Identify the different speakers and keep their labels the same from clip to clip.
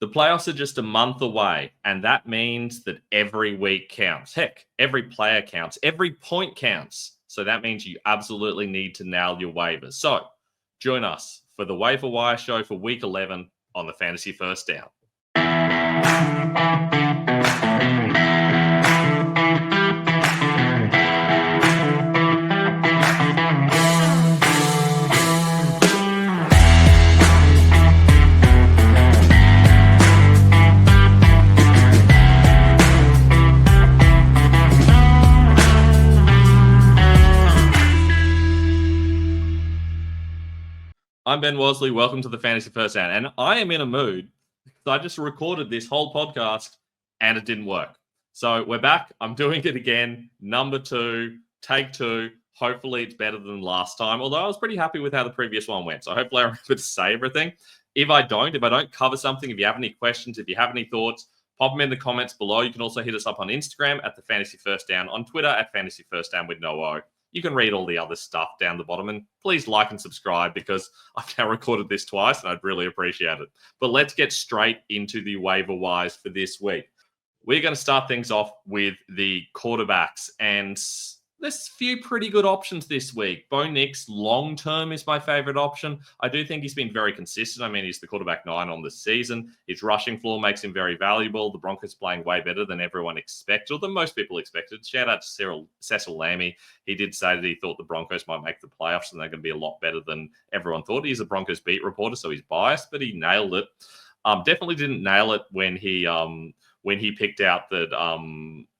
Speaker 1: The playoffs are just a month away, and that means that every week counts. Heck, every player counts. Every point counts. So that means you absolutely need to nail your waivers. So join us for the Waiver Wire show for Week 11 on the Fantasy First Down. I'm Ben Wasley. Welcome to the Fantasy First Down. And I am in a mood because I just recorded this whole podcast and it didn't work. So we're back. I'm doing it again. Number 2, take 2. Hopefully it's better than last time. Although I was pretty happy with how the previous one went. So hopefully I remember to say everything. If I don't cover something, if you have any questions, if you have any thoughts, pop them in the comments below. You can also hit us up on Instagram at the Fantasy First Down, on Twitter at Fantasy First Down with no O. You can read all the other stuff down the bottom, and please like and subscribe because I've now recorded this twice and I'd really appreciate it. But let's get straight into the waiver wires for this week. We're going to start things off with the quarterbacks, and there's a few pretty good options this week. Bo Nix, long-term, is my favorite option. I do think he's been very consistent. I mean, he's the quarterback 9 on the season. His rushing floor makes him very valuable. The Broncos playing way better than everyone expected, or than most people expected. Shout out to Cecil Lammey. He did say that he thought the Broncos might make the playoffs and they're going to be a lot better than everyone thought. He's a Broncos beat reporter, so he's biased, but he nailed it. Definitely didn't nail it when he picked out that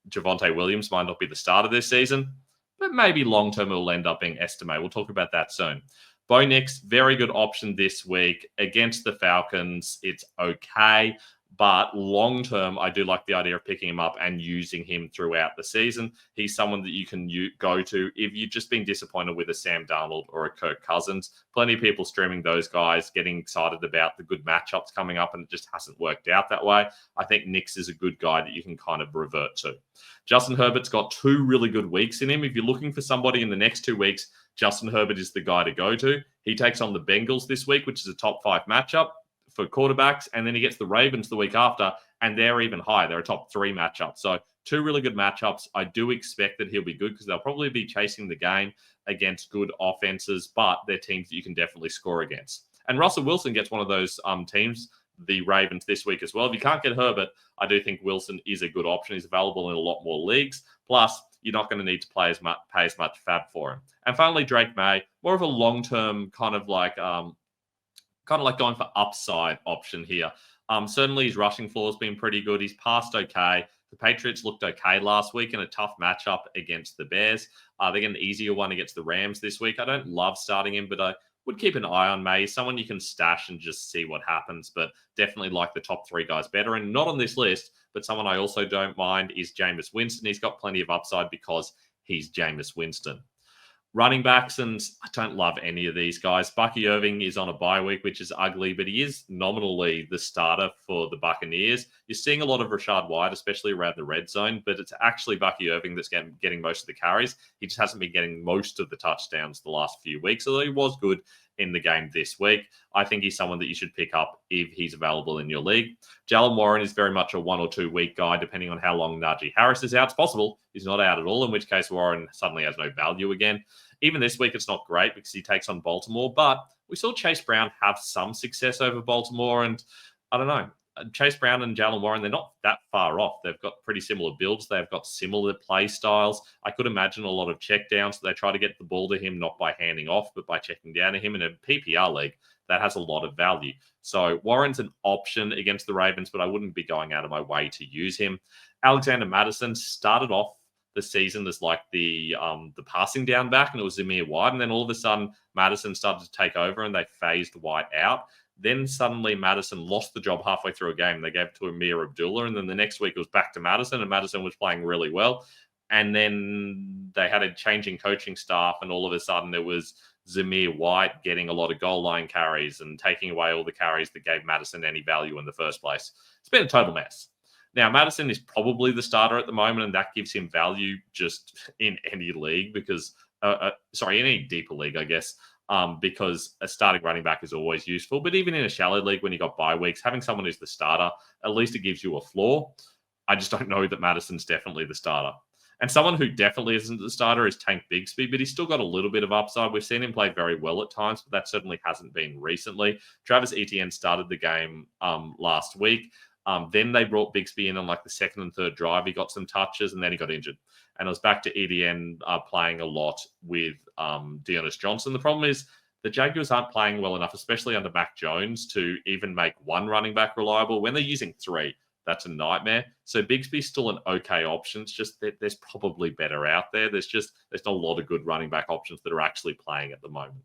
Speaker 1: Javonte Williams might not be the starter this season. But maybe long-term it will end up being Estime. We'll talk about that soon. Bo Nix, very good option this week. Against the Falcons, it's okay. But long-term, I do like the idea of picking him up and using him throughout the season. He's someone that you can go to if you've just been disappointed with a Sam Darnold or a Kirk Cousins. Plenty of people streaming those guys, getting excited about the good matchups coming up, and it just hasn't worked out that way. I think Nix is a good guy that you can kind of revert to. Justin Herbert's got 2 really good weeks in him. If you're looking for somebody in the next 2 weeks, Justin Herbert is the guy to go to. He takes on the Bengals this week, which is a top 5 matchup for quarterbacks, and then he gets the Ravens the week after, and they're even higher. They're a top 3 matchup. So 2 really good matchups. I do expect that he'll be good because they'll probably be chasing the game against good offenses, but they're teams that you can definitely score against. And Russell Wilson gets one of those teams, the Ravens, this week as well. If you can't get Herbert, I do think Wilson is a good option. He's available in a lot more leagues. Plus, you're not going to need to pay as much fab for him. And finally, Drake May, more of a long-term kind of like going for upside option here. Certainly his rushing floor has been pretty good. He's passed okay. The Patriots looked okay last week in a tough matchup against the Bears. They get an easier one against the Rams this week. I don't love starting him, but I would keep an eye on May. Someone you can stash and just see what happens, but definitely like the top 3 guys better. And not on this list, but someone I also don't mind is Jameis Winston. He's got plenty of upside because he's Jameis Winston. Running backs, and I don't love any of these guys. Bucky Irving is on a bye week, which is ugly, but he is nominally the starter for the Buccaneers. You're seeing a lot of Rashad White, especially around the red zone, but it's actually Bucky Irving that's getting most of the carries. He just hasn't been getting most of the touchdowns the last few weeks, although he was good in the game this week. I think he's someone that you should pick up if he's available in your league. Jalen Warren is very much a 1 or 2 week guy, depending on how long Najee Harris is out. It's possible he's not out at all, in which case Warren suddenly has no value again. Even this week, it's not great because he takes on Baltimore, but we saw Chase Brown have some success over Baltimore, and I don't know. Chase Brown and Jalen Warren, they're not that far off. They've got pretty similar builds. They've got similar play styles. I could imagine a lot of check downs. So they try to get the ball to him, not by handing off, but by checking down to him. In a PPR league, that has a lot of value. So Warren's an option against the Ravens, but I wouldn't be going out of my way to use him. Alexander Mattison started off the season as like the passing down back, and it was Zamir White. And then all of a sudden, Madison started to take over and they phased White out. Then suddenly Madison lost the job halfway through a game. They gave it to Amir Abdullah. And then the next week it was back to Madison, and Madison was playing really well. And then they had a changing coaching staff, and all of a sudden it was Zamir White getting a lot of goal line carries and taking away all the carries that gave Madison any value in the first place. It's been a total mess. Now, Madison is probably the starter at the moment, and that gives him value just in any league because, in any deeper league, I guess. because a starting running back is always useful. But even in a shallow league, when you got bye weeks, having someone who's the starter, at least it gives you a floor. I just don't know that Madison's definitely the starter. And someone who definitely isn't the starter is Tank Bigsby, but he's still got a little bit of upside. We've seen him play very well at times, but that certainly hasn't been recently. Travis Etienne started the game last week. Then they brought Bigsby in on like the second and third drive. He got some touches and then he got injured. And it was back to Etienne playing a lot with Deonis Johnson. The problem is the Jaguars aren't playing well enough, especially under Mac Jones, to even make one running back reliable. When they're using three, that's a nightmare. So Bigsby's still an okay option. It's just that there's probably better out there. There's not a lot of good running back options that are actually playing at the moment.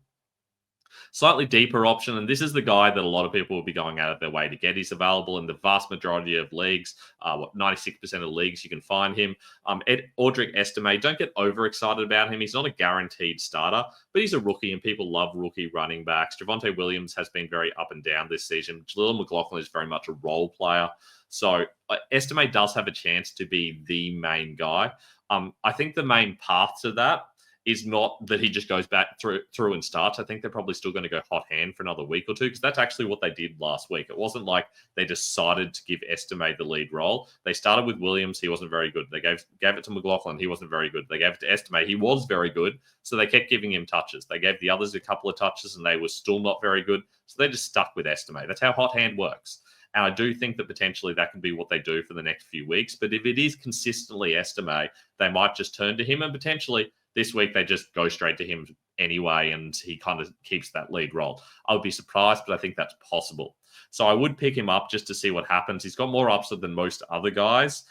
Speaker 1: Slightly deeper option, and this is the guy that a lot of people will be going out of their way to get. He's available in the vast majority of leagues. 96% of leagues you can find him. Audric Estime, don't get overexcited about him. He's not a guaranteed starter, but he's a rookie, and people love rookie running backs. Javonte Williams has been very up and down this season. Jaleel McLaughlin is very much a role player. So Estime does have a chance to be the main guy. I think the main path to that is not that he just goes back through and starts. I think they're probably still going to go hot hand for another week or two, because that's actually what they did last week. It wasn't like they decided to give Estime the lead role. They started with Williams. He wasn't very good. They gave it to McLaughlin. He wasn't very good. They gave it to Estime. He was very good. So they kept giving him touches. They gave the others a couple of touches and they were still not very good. So they just stuck with Estime. That's how hot hand works. And I do think that potentially that can be what they do for the next few weeks. But if it is consistently Estime, they might just turn to him, and potentially this week they just go straight to him anyway, and he kind of keeps that lead role. I would be surprised, but I think that's possible. So I would pick him up just to see what happens. He's got more upside than most other guys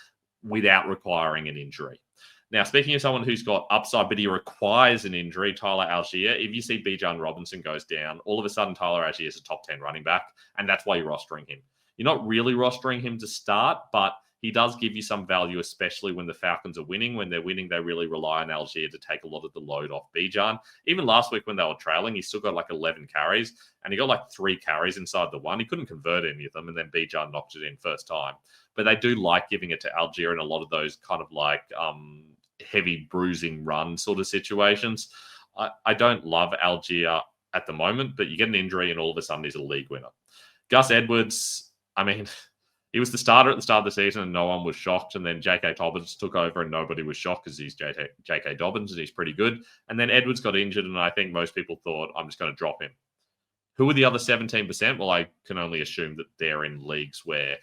Speaker 1: without requiring an injury. Now, speaking of someone who's got upside, but he requires an injury, Tyler Algier, if you see Bijan Robinson goes down, all of a sudden Tyler Algier is a top 10 running back, and that's why you're rostering him. You're not really rostering him to start, but he does give you some value, especially when the Falcons are winning. When they're winning, they really rely on Algier to take a lot of the load off Bijan. Even last week when they were trailing, he still got like 11 carries, and he got like 3 carries inside the one. He couldn't convert any of them, and then Bijan knocked it in first time. But they do like giving it to Algier in a lot of those kind of like heavy bruising run sort of situations. I don't love Algier at the moment, but you get an injury and all of a sudden he's a league winner. Gus Edwards, I mean, he was the starter at the start of the season and no one was shocked. And then J.K. Dobbins took over and nobody was shocked because he's J.K. Dobbins and he's pretty good. And then Edwards got injured and I think most people thought, I'm just going to drop him. Who are the other 17%? Well, I can only assume that they're in leagues where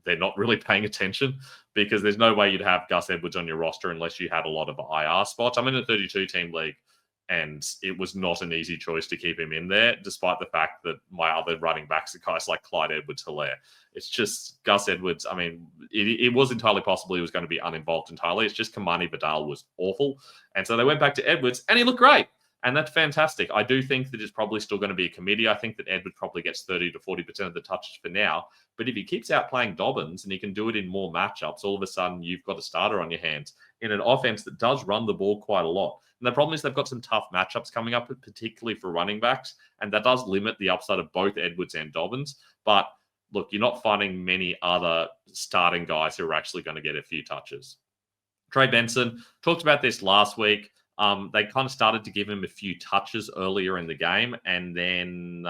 Speaker 1: they're not really paying attention, because there's no way you'd have Gus Edwards on your roster unless you had a lot of IR spots. I'm in a 32-team league, and it was not an easy choice to keep him in there, despite the fact that my other running backs are guys like Clyde Edwards-Helaire. It's just Gus Edwards. I mean, it was entirely possible he was going to be uninvolved entirely. It's just Kamani Vidal was awful. And so they went back to Edwards, and he looked great. And that's fantastic. I do think that it's probably still going to be a committee. I think that Edwards probably gets 30 to 40% of the touches for now. But if he keeps out playing Dobbins and he can do it in more matchups, all of a sudden you've got a starter on your hands in an offense that does run the ball quite a lot. And the problem is they've got some tough matchups coming up, particularly for running backs. And that does limit the upside of both Edwards and Dobbins. But look, you're not finding many other starting guys who are actually going to get a few touches. Trey Benson, talked about this last week. They kind of started to give him a few touches earlier in the game, and then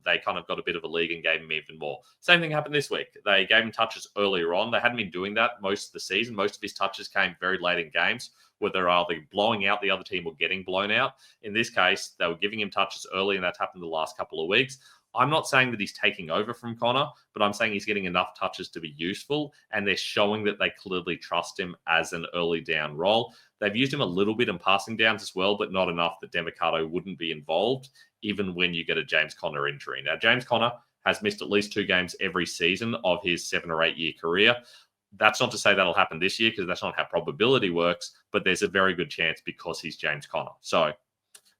Speaker 1: they kind of got a bit of a lead and gave him even more. Same thing happened this week. They gave him touches earlier on. They hadn't been doing that most of the season. Most of his touches came very late in games, where they're either blowing out the other team or getting blown out. In this case, they were giving him touches early, and that's happened the last couple of weeks. I'm not saying that he's taking over from Connor, but I'm saying he's getting enough touches to be useful, and they're showing that they clearly trust him as an early down role. They've used him a little bit in passing downs as well, but not enough that Demicado wouldn't be involved, even when you get a James Conner injury. Now, James Conner has missed at least 2 games every season of his 7 or 8 year career. That's not to say that'll happen this year, because that's not how probability works, but there's a very good chance because he's James Conner. So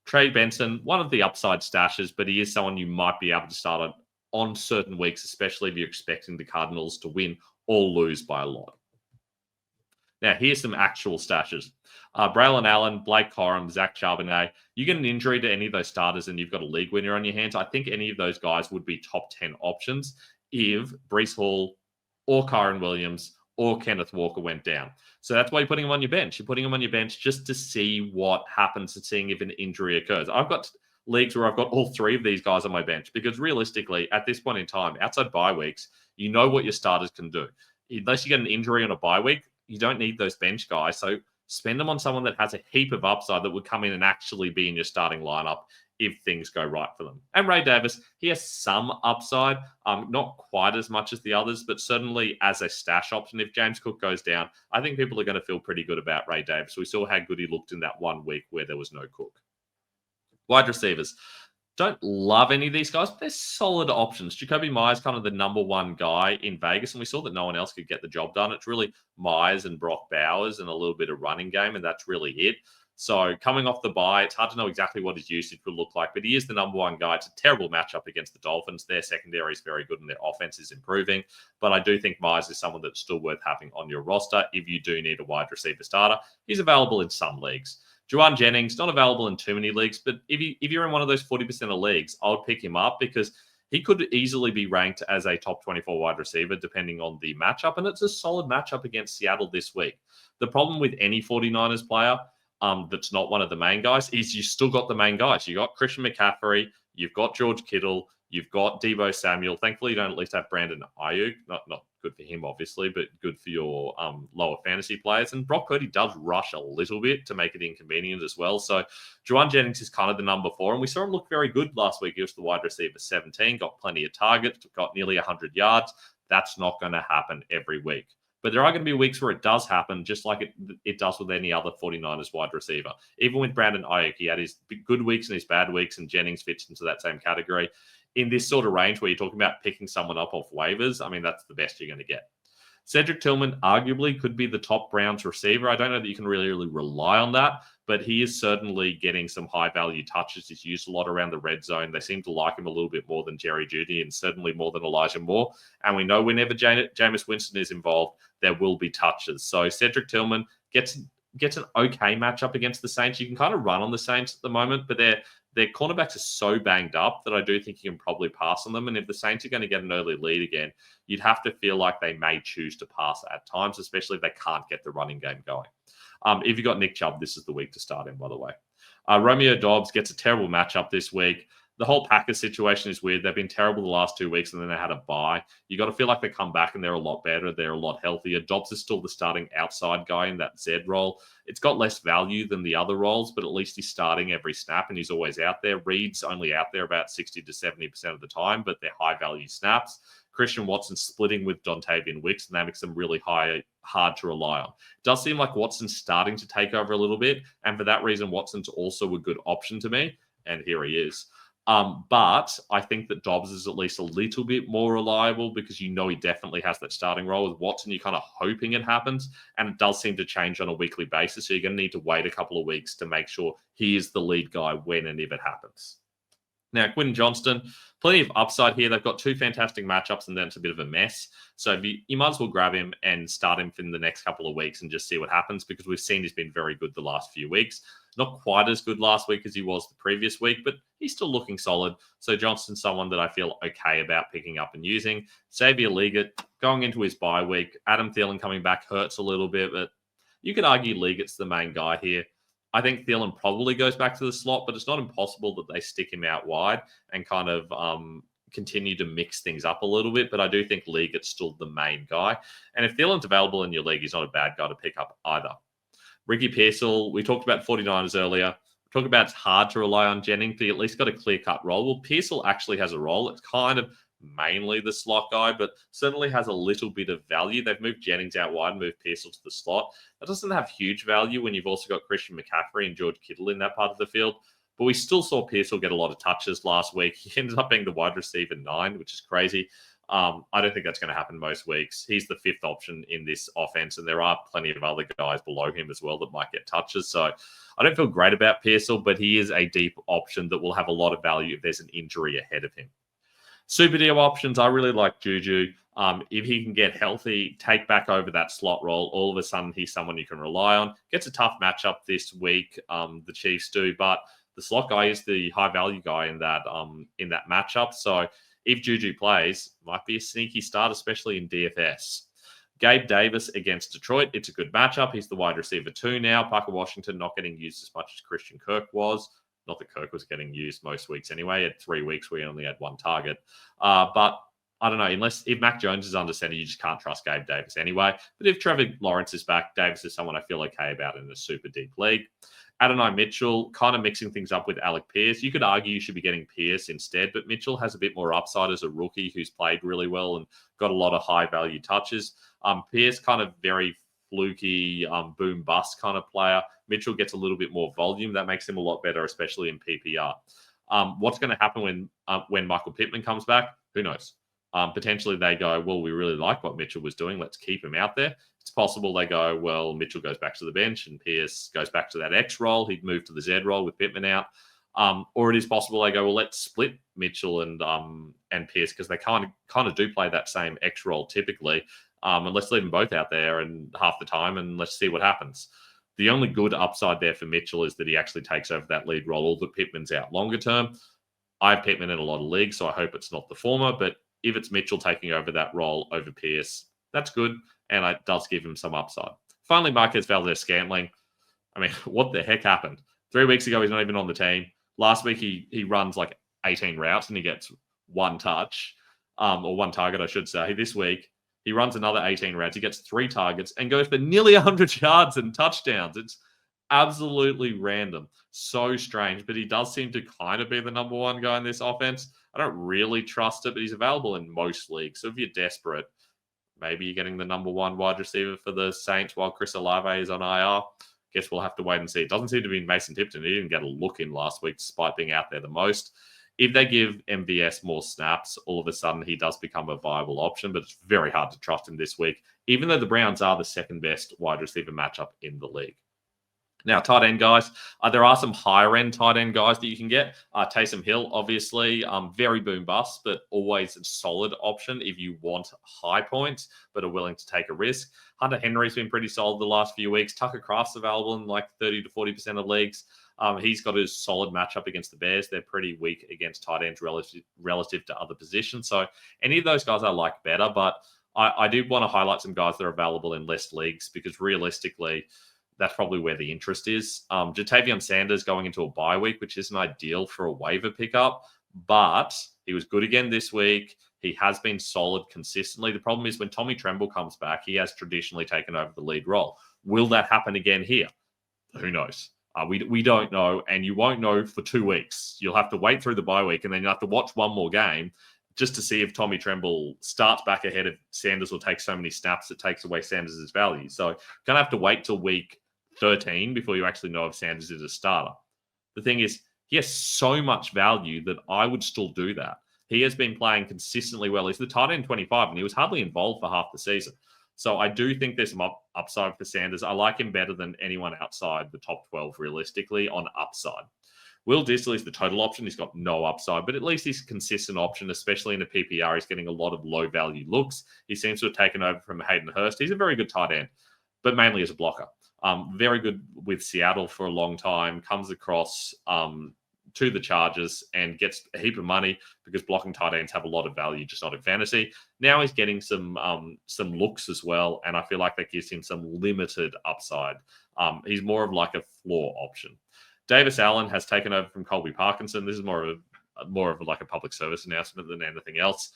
Speaker 1: Trey Benson, one of the upside stashes, but he is someone you might be able to start on certain weeks, especially if you're expecting the Cardinals to win or lose by a lot. Now, here's some actual stashes. Braylon Allen, Blake Corum, Zach Charbonnet. You get an injury to any of those starters and you've got a league winner on your hands. I think any of those guys would be top 10 options if Breece Hall or Kyron Williams or Kenneth Walker went down. So that's why you're putting him on your bench. You're putting him on your bench just to see what happens and seeing if an injury occurs. I've got leagues where I've got all three of these guys on my bench because realistically, at this point in time, outside bye weeks, you know what your starters can do. Unless you get an injury on a bye week, you don't need those bench guys. So spend them on someone that has a heap of upside that would come in and actually be in your starting lineup if things go right for them. And Ray Davis, he has some upside, not quite as much as the others, but certainly as a stash option. If James Cook goes down, I think people are going to feel pretty good about Ray Davis. We saw how good he looked in that 1 week where there was no Cook. Wide receivers. Don't love any of these guys, but they're solid options. Jacoby Myers, kind of the number one guy in Vegas, and we saw that no one else could get the job done. It's really Myers and Brock Bowers and a little bit of running game, and that's really it. So coming off the bye, it's hard to know exactly what his usage will look like, but he is the number one guy. It's a terrible matchup against the Dolphins. Their secondary is very good and their offense is improving. But I do think Myers is someone that's still worth having on your roster if you do need a wide receiver starter. He's available in some leagues. Juwan Jennings, not available in too many leagues, but if you're in one of those 40% of leagues, I would pick him up because he could easily be ranked as a top 24 wide receiver depending on the matchup, and it's a solid matchup against Seattle this week. The problem with any 49ers player that's not one of the main guys is you still got the main guys. You got Christian McCaffrey, you've got George Kittle, you've got Deebo Samuel. Thankfully, you don't at least have Brandon Ayuk. Not good for him, obviously, but good for your lower fantasy players. And Brock Purdy does rush a little bit to make it inconvenient as well. So Juwan Jennings is kind of the number 4, and we saw him look very good last week. He was the wide receiver 17, got plenty of targets, got nearly 100 yards. That's not going to happen every week. But there are going to be weeks where it does happen, just like it does with any other 49ers wide receiver. Even with Brandon Ayuk, he had his good weeks and his bad weeks, and Jennings fits into that same category. In this sort of range where you're talking about picking someone up off waivers, I mean, that's the best you're going to get. Cedric Tillman arguably could be the top Browns receiver. I don't know that you can really rely on that, but he is certainly getting some high-value touches. He's used a lot around the red zone. They seem to like him a little bit more than Jerry Jeudy and certainly more than Elijah Moore. And we know whenever Jameis Winston is involved, there will be touches. So Cedric Tillman gets an okay matchup against the Saints. You can kind of run on the Saints at the moment, but their cornerbacks are so banged up that I do think you can probably pass on them. And if the Saints are going to get an early lead again, you'd have to feel like they may choose to pass at times, especially if they can't get the running game going. If you've got Nick Chubb, this is the week to start him, by the way. Romeo Doubs gets a terrible matchup this week. The whole Packers situation is weird. They've been terrible the last 2 weeks, and then they had a bye. You got to feel like they come back and they're a lot better. They're a lot healthier. Dobbs is still the starting outside guy in that Z role. It's got less value than the other roles, but at least he's starting every snap and he's always out there. Reed's only out there about 60 to 70% of the time, but they're high-value snaps. Christian Watson splitting with Dontavian Wicks, and that makes them really hard to rely on. It does seem like Watson's starting to take over a little bit, and for that reason, Watson's also a good option to me, and here he is. But I think that Dobbs is at least a little bit more reliable because you know he definitely has that starting role. With Watson, you're kind of hoping it happens, and it does seem to change on a weekly basis. So you're going to need to wait a couple of weeks to make sure he is the lead guy when and if it happens. Now, Quentin Johnston, plenty of upside here. They've got 2 fantastic matchups, and then it's a bit of a mess. So you might as well grab him and start him in the next couple of weeks and just see what happens, because we've seen he's been very good the last few weeks. Not quite as good last week as he was the previous week, but he's still looking solid. So Johnston's someone that I feel okay about picking up and using. Xavier Legette going into his bye week. Adam Thielen coming back hurts a little bit, but you could argue Legette's the main guy here. I think Thielen probably goes back to the slot, but it's not impossible that they stick him out wide and kind of continue to mix things up a little bit. But I do think Legette's still the main guy. And if Thielen's available in your league, he's not a bad guy to pick up either. Ricky Pearsall, we talked about 49ers earlier. We talked about it's hard to rely on Jennings, but he at least got a clear-cut role. Well, Pearsall actually has a role. It's kind of mainly the slot guy, but certainly has a little bit of value. They've moved Jennings out wide and moved Pearsall to the slot. That doesn't have huge value when you've also got Christian McCaffrey and George Kittle in that part of the field. But we still saw Pearsall get a lot of touches last week. He ended up being the wide receiver 9, which is crazy. I don't think that's going to happen most weeks. He's the 5th option in this offense, and there are plenty of other guys below him as well that might get touches. So I don't feel great about Pearsall, but he is a deep option that will have a lot of value if there's an injury ahead of him. Super deal options, I really like Juju. If he can get healthy, take back over that slot role, all of a sudden he's someone you can rely on. Gets a tough matchup this week, the Chiefs do, but the slot guy is the high-value guy in that matchup. So if Juju plays, might be a sneaky start, especially in DFS. Gabe Davis against Detroit. It's a good matchup. He's the wide receiver 2 now. Parker Washington not getting used as much as Christian Kirk was. Not that Kirk was getting used most weeks anyway. At 3 weeks, we only had one target. But I don't know, if Mac Jones is under center, you just can't trust Gabe Davis anyway. But if Trevor Lawrence is back, Davis is someone I feel okay about in a super deep league. Adonai Mitchell, kind of mixing things up with Alec Pierce. You could argue you should be getting Pierce instead, but Mitchell has a bit more upside as a rookie who's played really well and got a lot of high-value touches. Pierce kind of very fluky, boom-bust kind of player. Mitchell gets a little bit more volume. That makes him a lot better, especially in PPR. What's going to happen when Michael Pittman comes back? Who knows? Potentially they go, well, we really like what Mitchell was doing. Let's keep him out there. It's possible they go, well, Mitchell goes back to the bench and Pierce goes back to that X role. He'd move to the Z role with Pittman out. Or it is possible they go, well, let's split Mitchell and Pierce because they kind of do play that same X role typically. And let's leave them both out there and half the time and let's see what happens. The only good upside there for Mitchell is that he actually takes over that lead role, or that Pittman's out longer term. I have Pittman in a lot of leagues, so I hope it's not the former, but if it's Mitchell taking over that role over Pierce, that's good, and it does give him some upside. Finally, Marquez Valdes-Scantling. I mean, what the heck happened? 3 weeks ago, he's not even on the team. Last week, he runs like 18 routes and he gets one touch, or one target, I should say. This week, he runs another 18 routes. He gets 3 targets and goes for nearly 100 yards and touchdowns. It's absolutely random. So strange, but he does seem to kind of be the number one guy in this offense. I don't really trust it, but he's available in most leagues. So if you're desperate, maybe you're getting the number one wide receiver for the Saints while Chris Olave is on IR. Guess we'll have to wait and see. It doesn't seem to be Mason Tipton. He didn't get a look in last week despite being out there the most. If they give MVS more snaps, all of a sudden he does become a viable option, but it's very hard to trust him this week, even though the Browns are the second best wide receiver matchup in the league. Now, tight end guys, there are some higher-end tight end guys that you can get. Taysom Hill, obviously, very boom-bust, but always a solid option if you want high points but are willing to take a risk. Hunter Henry's been pretty solid the last few weeks. Tucker Kraft's available in like 30 to 40% of leagues. He's got a solid matchup against the Bears. They're pretty weak against tight ends relative to other positions. So any of those guys I like better, but I do want to highlight some guys that are available in less leagues because realistically, that's probably where the interest is. Jatavion Sanders going into a bye week, which isn't ideal for a waiver pickup, but he was good again this week. He has been solid consistently. The problem is when Tommy Tremble comes back, he has traditionally taken over the lead role. Will that happen again here? Who knows? We don't know, and you won't know for 2 weeks. You'll have to wait through the bye week, and then you'll have to watch one more game just to see if Tommy Tremble starts back ahead of Sanders or takes so many snaps it takes away Sanders' value. So you're going to have to wait till week 13 before you actually know if Sanders is a starter. The thing is, he has so much value that I would still do that. He has been playing consistently well. He's the tight end 25, and he was hardly involved for half the season. So I do think there's some upside for Sanders. I like him better than anyone outside the top 12, realistically, on upside. Will Disley is the total option. He's got no upside, but at least he's a consistent option, especially in a PPR. He's getting a lot of low-value looks. He seems to have taken over from Hayden Hurst. He's a very good tight end, but mainly as a blocker. Very good with Seattle for a long time, comes across to the Chargers and gets a heap of money because blocking tight ends have a lot of value, just not in fantasy. Now he's getting some looks as well, and I feel like that gives him some limited upside. He's more of like a floor option. Davis Allen has taken over from Colby Parkinson. This is more of like a public service announcement than anything else.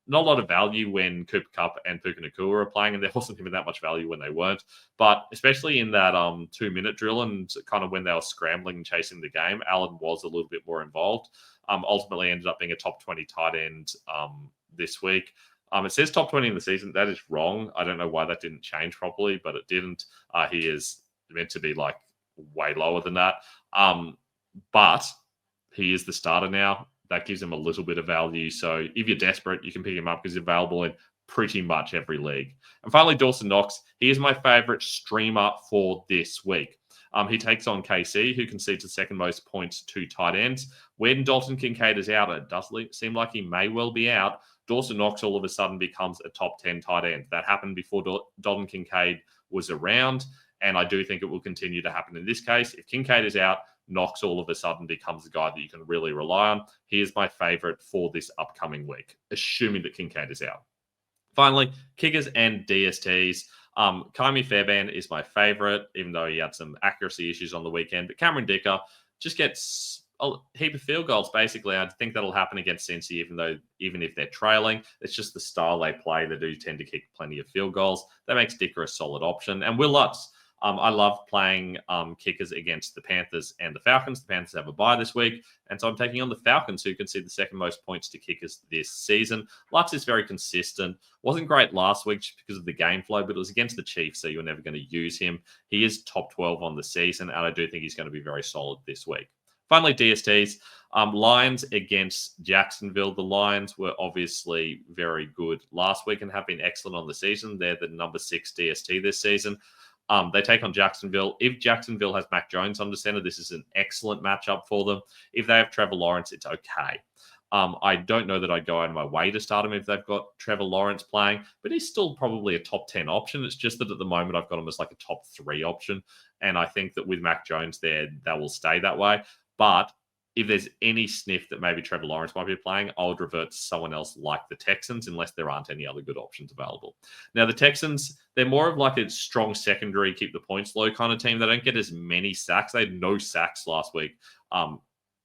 Speaker 1: Not a lot of value when Cooper Kupp and Puka Nacua are playing, and there wasn't even that much value when they weren't. But especially in that 2-minute drill and kind of when they were scrambling and chasing the game, Allen was a little bit more involved. Ultimately ended up being a top 20 tight end this week. It says top 20 in the season. That is wrong. I don't know why that didn't change properly, but it didn't. He is meant to be like way lower than that. But he is the starter now. That gives him a little bit of value. So if you're desperate, you can pick him up because he's available in pretty much every league. And finally, Dawson Knox. He is my favorite streamer for this week. He takes on KC, who concedes the second most points to tight ends. When Dalton Kincaid is out, it does seem like he may well be out. Dawson Knox all of a sudden becomes a top 10 tight end. That happened before Dalton Kincaid was around, and I do think it will continue to happen in this case. If Kincaid is out, Knox all of a sudden becomes a guy that you can really rely on. He is my favorite for this upcoming week, assuming that Kincaid is out. Finally, kickers and DSTs. Kaimi Fairbairn is my favorite, even though he had some accuracy issues on the weekend. But Cameron Dicker, just gets a heap of field goals, basically. I think that'll happen against Cincy, even if they're trailing. It's just the style they play. They do tend to kick plenty of field goals. That makes Dicker a solid option. And Will Lutz, I love playing kickers against the Panthers and the Falcons. The Panthers have a bye this week, and so I'm taking on the Falcons, who can see the second most points to kickers this season. Lutz is very consistent. Wasn't great last week just because of the game flow, but it was against the Chiefs, so you're never going to use him. He is top 12 on the season, and I do think he's going to be very solid this week. Finally, DSTs. Lions against Jacksonville. The Lions were obviously very good last week and have been excellent on the season. They're the number 6 DST this season. They take on Jacksonville. If Jacksonville has Mac Jones under center, this is an excellent matchup for them. If they have Trevor Lawrence, it's okay. I don't know that I'd go out of my way to start him if they've got Trevor Lawrence playing, but he's still probably a top 10 option. It's just that at the moment I've got him as like a top 3 option. And I think that with Mac Jones there, that will stay that way. But if there's any sniff that maybe Trevor Lawrence might be playing, I would revert to someone else like the Texans, unless there aren't any other good options available. Now, the Texans, they're more of like a strong secondary, keep the points low kind of team. They don't get as many sacks. They had no sacks last week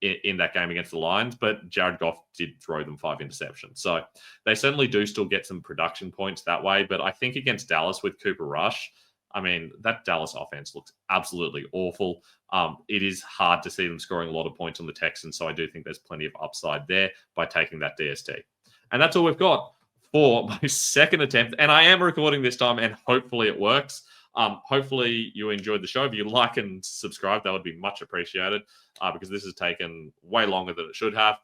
Speaker 1: in that game against the Lions, but Jared Goff did throw them 5 interceptions. So they certainly do still get some production points that way. But I think against Dallas with Cooper Rush, I mean, that Dallas offense looks absolutely awful. It is hard to see them scoring a lot of points on the Texans, so I do think there's plenty of upside there by taking that DST. And that's all we've got for my second attempt. And I am recording this time, and hopefully it works. Hopefully you enjoyed the show. If you like and subscribe, that would be much appreciated because this has taken way longer than it should have.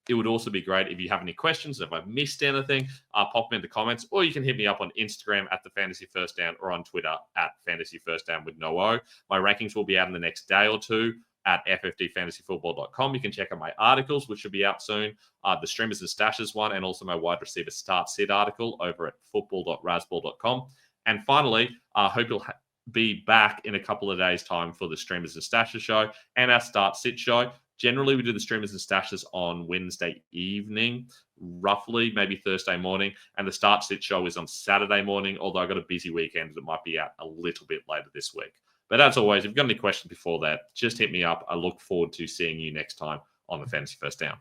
Speaker 1: It would also be great if you have any questions. If I've missed anything, pop them in the comments, or you can hit me up on Instagram at the Fantasy First Down or on Twitter at Fantasy First Down with no O. My rankings will be out in the next day or two at ffdfantasyfootball.com. You can check out my articles, which should be out soon. The Streamers and Stashes one, and also my wide receiver start sit article over at football.rasball.com. And finally, I hope you'll be back in a couple of days' time for the Streamers and Stashes show and our start sit show. Generally, we do the Streamers and Stashes on Wednesday evening, roughly, maybe Thursday morning. And the Start Sit show is on Saturday morning, although I've got a busy weekend that might be out a little bit later this week. But as always, if you've got any questions before that, just hit me up. I look forward to seeing you next time on the Fantasy First Down.